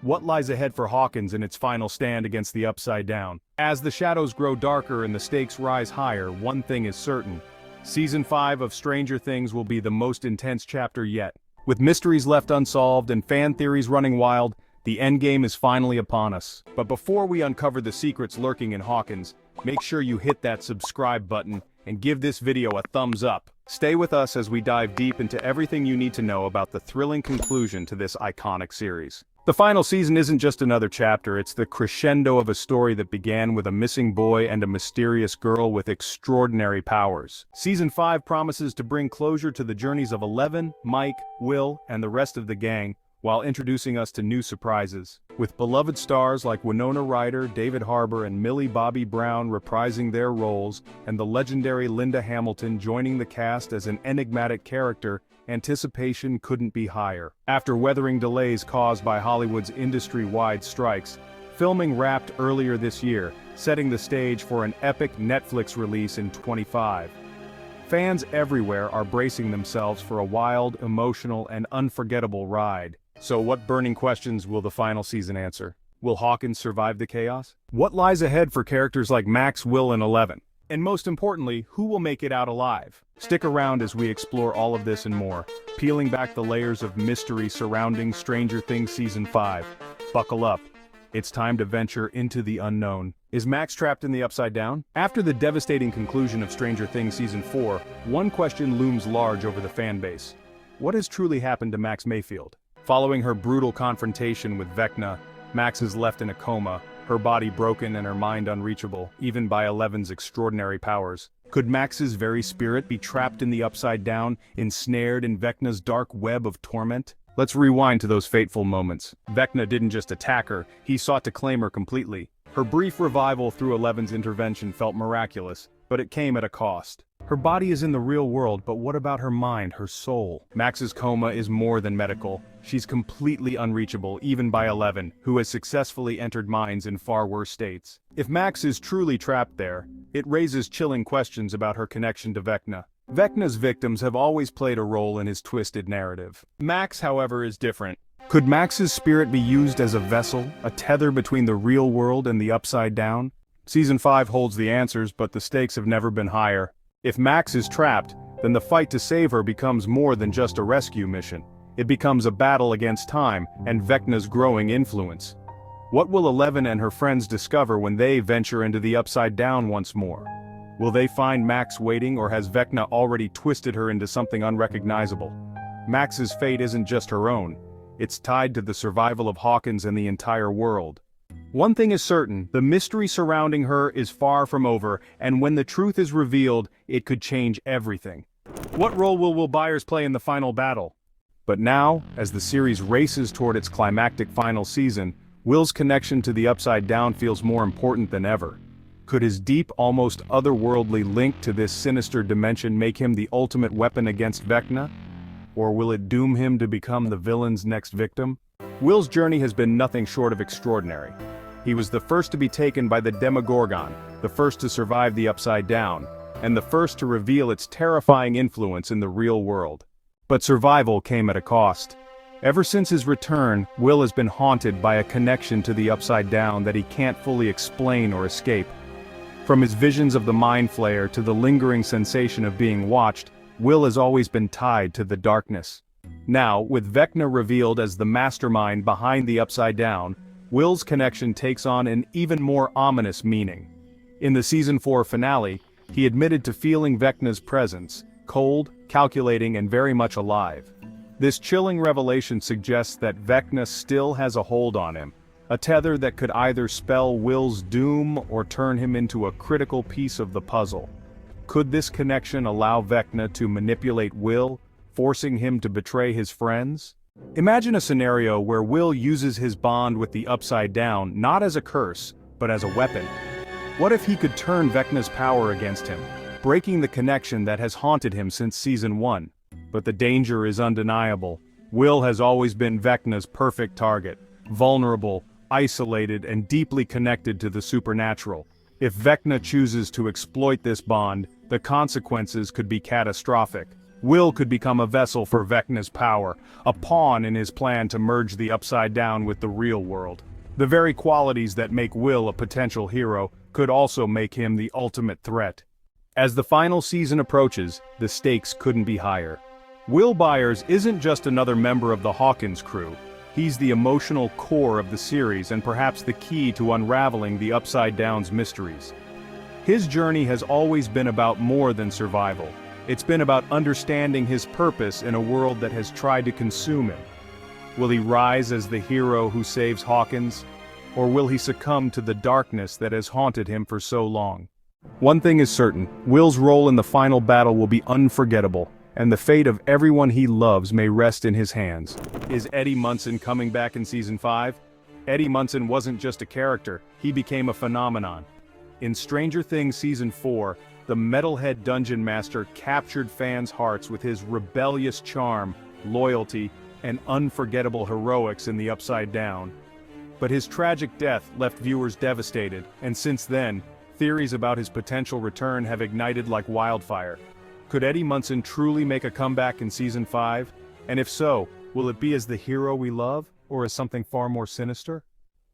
What lies ahead for Hawkins in its final stand against the Upside Down? As the shadows grow darker and the stakes rise higher, one thing is certain. Season 5 of Stranger Things will be the most intense chapter yet. With mysteries left unsolved and fan theories running wild, the endgame is finally upon us. But before we uncover the secrets lurking in Hawkins, make sure you hit that subscribe button and give this video a thumbs up. Stay with us as we dive deep into everything you need to know about the thrilling conclusion to this iconic series. The final season isn't just another chapter, it's the crescendo of a story that began with a missing boy and a mysterious girl with extraordinary powers. Season 5 promises to bring closure to the journeys of Eleven, Mike, Will, and the rest of the gang, while introducing us to new surprises. With beloved stars like Winona Ryder, David Harbour, and Millie Bobby Brown reprising their roles, and the legendary Linda Hamilton joining the cast as an enigmatic character, anticipation couldn't be higher. After weathering delays caused by Hollywood's industry-wide strikes, filming wrapped earlier this year, setting the stage for an epic Netflix release in 2025. Fans everywhere are bracing themselves for a wild, emotional, and unforgettable ride. So what burning questions will the final season answer? Will Hawkins survive the chaos? What lies ahead for characters like Max, Will, and Eleven? And most importantly, who will make it out alive? Stick around as we explore all of this and more, peeling back the layers of mystery surrounding Stranger Things Season 5. Buckle up. It's time to venture into the unknown. Is Max trapped in the Upside Down? After the devastating conclusion of Stranger Things Season 4, one question looms large over the fan base. What has truly happened to Max Mayfield? Following her brutal confrontation with Vecna, Max is left in a coma, her body broken and her mind unreachable, even by Eleven's extraordinary powers. Could Max's very spirit be trapped in the Upside Down, ensnared in Vecna's dark web of torment? Let's rewind to those fateful moments. Vecna didn't just attack her, he sought to claim her completely. Her brief revival through Eleven's intervention felt miraculous, but it came at a cost. Her body is in the real world, but what about her mind, her soul? Max's coma is more than medical. She's completely unreachable, even by Eleven, who has successfully entered minds in far worse states. If Max is truly trapped there, it raises chilling questions about her connection to Vecna. Vecna's victims have always played a role in his twisted narrative. Max, however, is different. Could Max's spirit be used as a vessel, a tether between the real world and the Upside Down? Season 5 holds the answers, but the stakes have never been higher. If Max is trapped, then the fight to save her becomes more than just a rescue mission. It becomes a battle against time and Vecna's growing influence. What will Eleven and her friends discover when they venture into the Upside Down once more? Will they find Max waiting, or has Vecna already twisted her into something unrecognizable? Max's fate isn't just her own. It's tied to the survival of Hawkins and the entire world. One thing is certain, the mystery surrounding her is far from over, and when the truth is revealed, it could change everything. What role will Byers play in the final battle? But now, as the series races toward its climactic final season, Will's connection to the Upside Down feels more important than ever. Could his deep, almost otherworldly link to this sinister dimension make him the ultimate weapon against Vecna? Or will it doom him to become the villain's next victim? Will's journey has been nothing short of extraordinary. He was the first to be taken by the Demogorgon, the first to survive the Upside Down, and the first to reveal its terrifying influence in the real world. But survival came at a cost. Ever since his return, Will has been haunted by a connection to the Upside Down that he can't fully explain or escape. From his visions of the Mind Flayer to the lingering sensation of being watched, Will has always been tied to the darkness. Now, with Vecna revealed as the mastermind behind the Upside Down, Will's connection takes on an even more ominous meaning. In the Season 4 finale, he admitted to feeling Vecna's presence, cold, calculating, and very much alive. This chilling revelation suggests that Vecna still has a hold on him, a tether that could either spell Will's doom or turn him into a critical piece of the puzzle. Could this connection allow Vecna to manipulate Will, forcing him to betray his friends? Imagine a scenario where Will uses his bond with the Upside Down not as a curse, but as a weapon. What if he could turn Vecna's power against him, breaking the connection that has haunted him since Season 1? But the danger is undeniable. Will has always been Vecna's perfect target, vulnerable, isolated, and deeply connected to the supernatural. If Vecna chooses to exploit this bond, the consequences could be catastrophic. Will could become a vessel for Vecna's power, a pawn in his plan to merge the Upside Down with the real world. The very qualities that make Will a potential hero could also make him the ultimate threat. As the final season approaches, the stakes couldn't be higher. Will Byers isn't just another member of the Hawkins crew. He's the emotional core of the series and perhaps the key to unraveling the Upside Down's mysteries. His journey has always been about more than survival. It's been about understanding his purpose in a world that has tried to consume him. Will he rise as the hero who saves Hawkins? Or will he succumb to the darkness that has haunted him for so long? One thing is certain, Will's role in the final battle will be unforgettable, and the fate of everyone he loves may rest in his hands. Is Eddie Munson coming back in Season 5? Eddie Munson wasn't just a character, he became a phenomenon. In Stranger Things Season 4, the Metalhead Dungeon Master captured fans' hearts with his rebellious charm, loyalty, and unforgettable heroics in the Upside Down. But his tragic death left viewers devastated, and since then, theories about his potential return have ignited like wildfire. Could Eddie Munson truly make a comeback in Season 5? And if so, will it be as the hero we love, or as something far more sinister?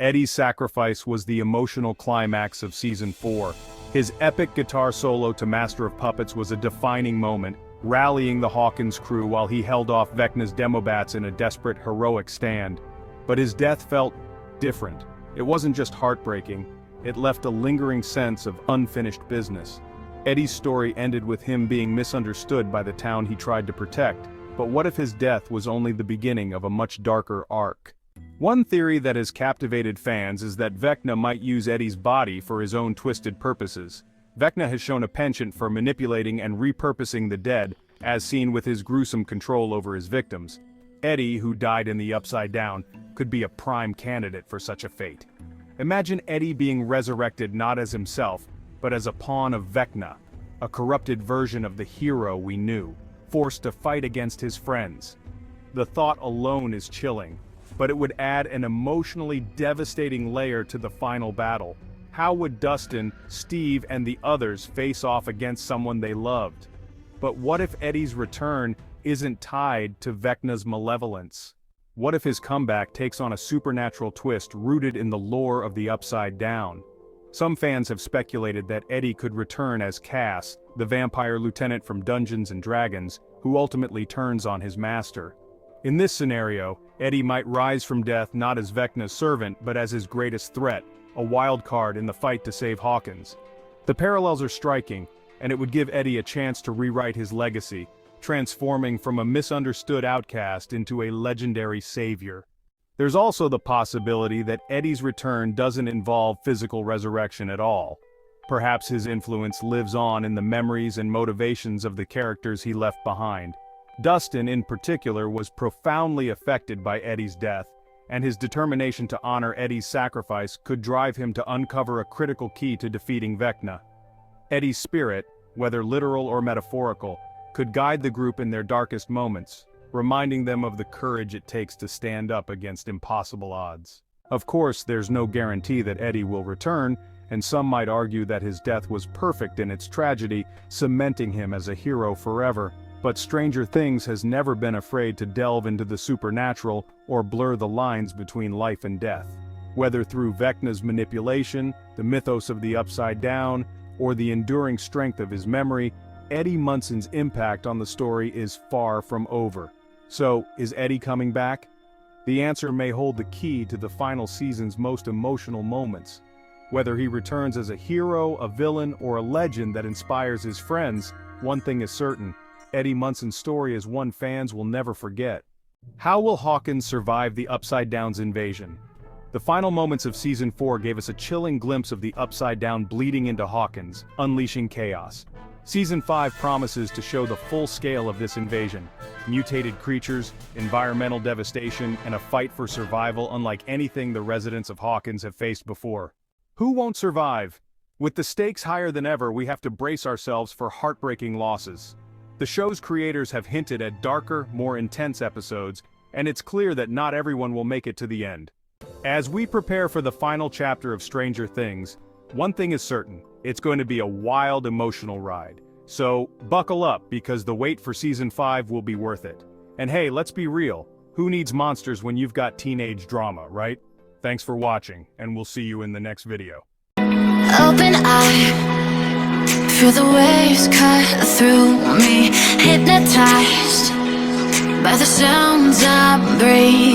Eddie's sacrifice was the emotional climax of Season 4. His epic guitar solo to Master of Puppets was a defining moment, rallying the Hawkins crew while he held off Vecna's Demobats in a desperate, heroic stand. But his death felt different. It wasn't just heartbreaking, it left a lingering sense of unfinished business. Eddie's story ended with him being misunderstood by the town he tried to protect, but what if his death was only the beginning of a much darker arc? One theory that has captivated fans is that Vecna might use Eddie's body for his own twisted purposes. Vecna has shown a penchant for manipulating and repurposing the dead, as seen with his gruesome control over his victims. Eddie, who died in the Upside Down, could be a prime candidate for such a fate. Imagine Eddie being resurrected not as himself, but as a pawn of Vecna, a corrupted version of the hero we knew, forced to fight against his friends. The thought alone is chilling, but it would add an emotionally devastating layer to the final battle. How would Dustin, Steve, and the others face off against someone they loved? But what if Eddie's return isn't tied to Vecna's malevolence? What if his comeback takes on a supernatural twist rooted in the lore of the Upside Down? Some fans have speculated that Eddie could return as Cass, the vampire lieutenant from Dungeons & Dragons, who ultimately turns on his master. In this scenario, Eddie might rise from death not as Vecna's servant but as his greatest threat, a wild card in the fight to save Hawkins. The parallels are striking, and it would give Eddie a chance to rewrite his legacy, transforming from a misunderstood outcast into a legendary savior. There's also the possibility that Eddie's return doesn't involve physical resurrection at all. Perhaps his influence lives on in the memories and motivations of the characters he left behind. Dustin, in particular, was profoundly affected by Eddie's death, and his determination to honor Eddie's sacrifice could drive him to uncover a critical key to defeating Vecna. Eddie's spirit, whether literal or metaphorical, could guide the group in their darkest moments, reminding them of the courage it takes to stand up against impossible odds. Of course, there's no guarantee that Eddie will return, and some might argue that his death was perfect in its tragedy, cementing him as a hero forever. But Stranger Things has never been afraid to delve into the supernatural or blur the lines between life and death. Whether through Vecna's manipulation, the mythos of the Upside Down, or the enduring strength of his memory, Eddie Munson's impact on the story is far from over. So, is Eddie coming back? The answer may hold the key to the final season's most emotional moments. Whether he returns as a hero, a villain, or a legend that inspires his friends, one thing is certain: Eddie Munson's story is one fans will never forget. How will Hawkins survive the Upside Down's invasion? The final moments of Season 4 gave us a chilling glimpse of the Upside Down bleeding into Hawkins, unleashing chaos. Season 5 promises to show the full scale of this invasion: mutated creatures, environmental devastation, and a fight for survival unlike anything the residents of Hawkins have faced before. Who won't survive? With the stakes higher than ever, we have to brace ourselves for heartbreaking losses. The show's creators have hinted at darker, more intense episodes, and it's clear that not everyone will make it to the end. As we prepare for the final chapter of Stranger Things, one thing is certain: it's going to be a wild, emotional ride. So, buckle up because the wait for Season 5 will be worth it. And hey, let's be real, who needs monsters when you've got teenage drama, right? Thanks for watching, and we'll see you in the next video. Open eye, feel the waves cut through me, hypnotized by the sounds I breathe.